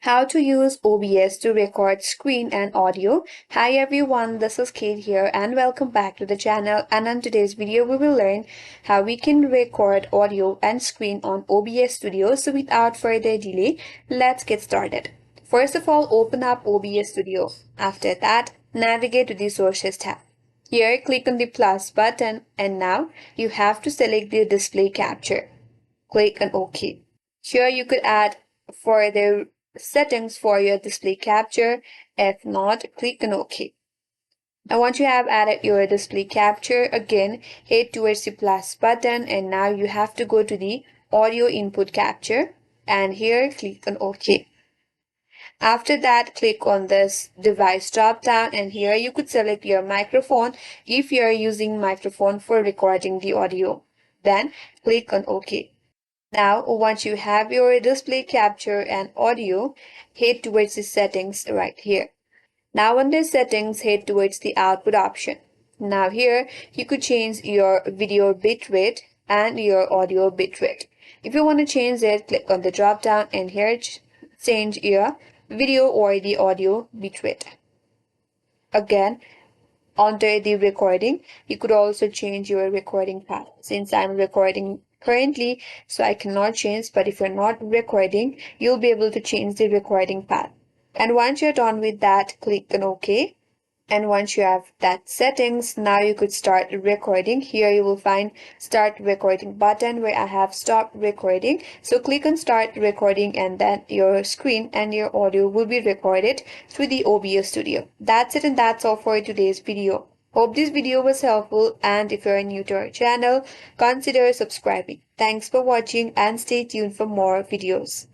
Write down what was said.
How to use OBS to record screen and audio. Hi everyone, this is Kate here and welcome back to the channel, and in today's video we will learn how we can record audio and screen on OBS Studio. So without further delay, let's get started. First of all, open up OBS Studio. After that, navigate to the Sources tab. Here, click on the plus button and now you have to select the display capture. Click on OK. Here you could add further settings for your display capture. If not, click on OK. Now once you have added your display capture, again head towards the plus button and now you have to go to the audio input capture and here click on OK. After that, click on this device drop down and here you could select your microphone if you are using microphone for recording the audio. Then click on OK. Now, once you have your display capture and audio, head towards the settings right here. Now under settings, head towards the output option. Now here, you could change your video bitrate and your audio bitrate. If you want to change it, click on the drop down and here change your video or the audio bitrate. Again, under the recording, you could also change your recording path. Since I'm recording currently, so I cannot change, but if you're not recording, you'll be able to change the recording path. And once you're done with that, click on OK. And once you have that settings, now you could start recording. Here you will find start recording button where I have stopped recording. So click on start recording and then your screen and your audio will be recorded through the OBS Studio. That's it and that's all for today's video. Hope this video was helpful, and if you're new to our channel, consider subscribing. Thanks for watching and stay tuned for more videos.